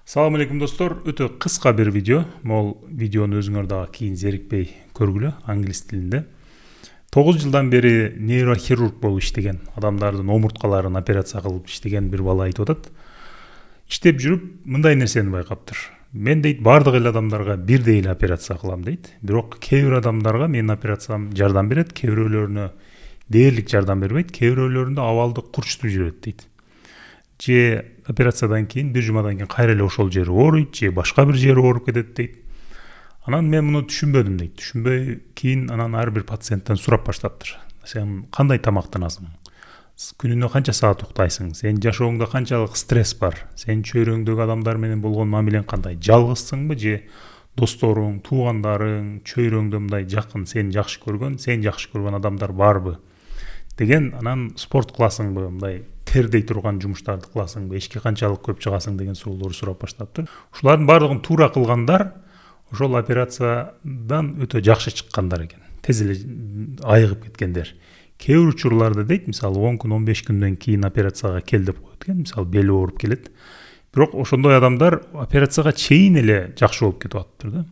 Салам алейкум достор, өтө кыска бир видео. Могул видеону өзүңөр дагы кийин зерикпей көргүлө, англис тилинде. 9 жылдан бери нейрохирург болуп иштеген, адамдардын омурткаларын операция кылып иштеген бир бала айтып атат. Иштеп жүрүп, мындай нерсени байкаптыр. Мен дейт, бардык эле адамдарга бирдей эле операция кылам дейт. Бирок кээ бир адамдарга менин операциям жардам берет, кээ бирөөлөрүнө дээрлик жардам бербейт, кээ бирөөлөрүндө абалды курчутуп жиберет дейт. Же операциядан кийин бир жумадан кийин кайра эле ошол жери ооруйт, же башка бир жери ооруп кетет дейт. Анан мен муну түшүнбөдүм дейт. Түшүнбөй кийин анан ар бир пациенттен сурап баштаптыр. Сен кандай тамактанасың? Күнүнө канча саат уктайсың? Сен жашооңдо канчалык стресс бар? Сен чөйрөңдөгү адамдар менен болгон мамилең кандай? Жалгызсыңбы же досторуң, туугандарың, чөйрөңдө мындай жакын, сен жакшы көргөн адамдар барбы? Деген анан спорт кыласыңбы? Мындай тердей турган жумуштарды кыласыңбы, эшикке канчалык көп чыгасың деген суроолорду сурап баштаптыр. Ушулардын баардыгын туура кылгандар ошол операциядан өтө жакшы чыккандар экен. Тез эле айыгып кеткендер. Кээ бир учурларда дейт, мисалы 10 күн, 15 күндөн кийин операцияга кел деп коет экен, мисалы бели ооруп келет. Бирок ошондой адамдар операцияга чейин эле жакшы болуп кетип атыптыр да.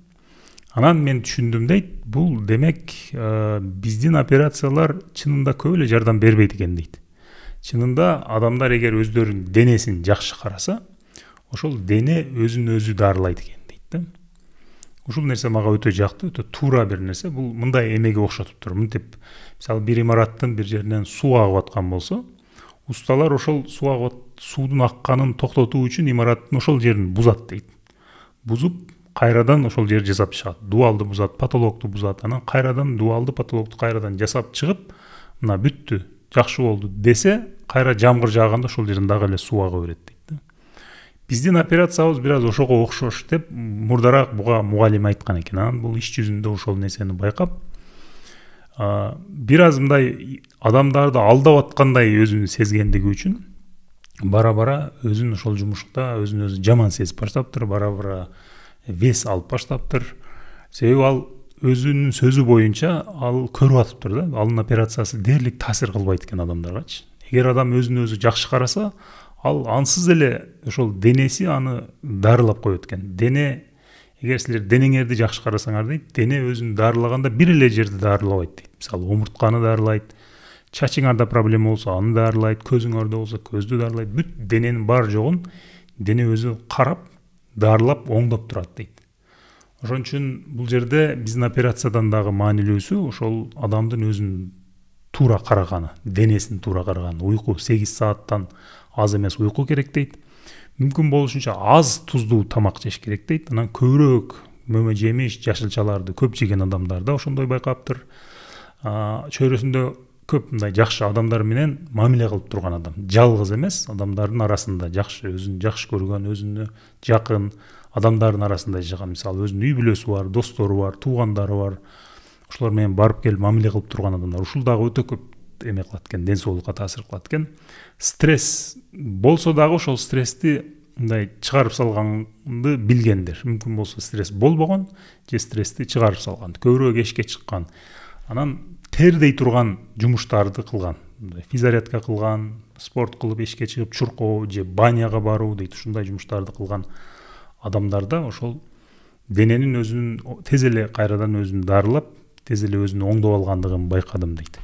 Анан мен түшүндүм дейт, бул демек биздин операциялар чынында көп эле жардам бербейт экен дейт. Чынында адамдар эгер өздөрүнүн денесин жакшы караса, ошол дене өзүн өзү дарылайт экен дейт да. Ушул нерсе мага өтө жакты, өтө туура бир нерсе. Бул мындай эмеге окшотуптур. Мынтип, мисалы бир имараттын бир жеринен суу агып аткан болсо, усталар ошол суудун акканын токтотуу үчүн имараттын ошол жерин бузат дейт. Бузуп, кайрадан ошол жерди жасап чыгат. Дубалды бузат, потолокту бузат, анан кайрадан дубалды, потолокту кайрадан жасап чыгып, мына бүттү, жакшы болду десе, кайра жамгыр жааганда ошол жерден дагы эле суу ага берет дейт да. Биздин операциябыз бир аз ошого окшош деп мурдараак буга мугалим айткан экен. Анан бул иш жүзүндө ошол нерсени байкап, бир аз мындай адамдарды алдап аткандай өзүн сезгендиги үчүн бара-бара өзүн ошол жумушта өзүн өзү жаман сезип баштаптыр, бара-бара вес алып баштаптыр. Себеби ал өзүнүн сөзү боюнча ал көрүп атыптыр да, анын операциясы дээрлик таасир кылбайт экен адамдаргачы. Эгер адам өзүн өзү жакшы караса, ал ансыз эле ошол денеси аны дарылап коет экен. Дене, эгер силер денеңерди жакшы карасаңар дейт, дене өзүн дарылаганда бир эле жерди дарылабайт дейт. Мисалы омуртканы дарылайт, чачыңарда проблема болсо аны дарылайт, көзүңөрдө болсо көздү дарылайт. Бүт дененин бар жогун дене өзү карап, дарылап, оңдоп турат дейт. Ошон үчүн бул жерде биздин операциядан дагы маанилүүсү ошол адамдын өзүн туура караганы, денесин туура караганы. Уйку 8 сааттан аз эмес уйку керек дейт. Мүмкүн болушунча аз туздуу тамак жеш керек дейт. Анан көбүрөөк мөмө жемиш, жашылчаларды көп жеген адамдарда ошондой байкаптыр. Чөйрөсүндө көп мындай жакшы адамдар менен мамиле кылып турган адам. Жалгыз эмес, адамдардын арасында жакшы, өзүн жакшы көргөн, өзүнө жакын адамдардын арасында жашаган, мисалы өзүнүн үй бүлөсү бар, достору бар, туугандары бар. Ошолор менен барып келип мамиле кылып турган адамдар. Ушул дагы өтө көп эме кылат экен, ден соолукка таасир кылат экен. Стресс болсо дагы ошол стрессти мындай чыгарып салганды билгендер. Мүмкүн болсо стресс болбогон, же стрессти чыгарып салган, көбүрөөк эшикке чыккан. Анан тердей турган жумуштарды кылган. Физзарядка кылган, спорт кылып эшикке чыгып чуркоо же баняга баруу дейт. Ушундай жумуштарды кылган адамдарда ошол дененин өзүнүн тез эле кайрадан өзүн дарылап, тез эле өзүн оңдоп алгандыгын байкадым дейт.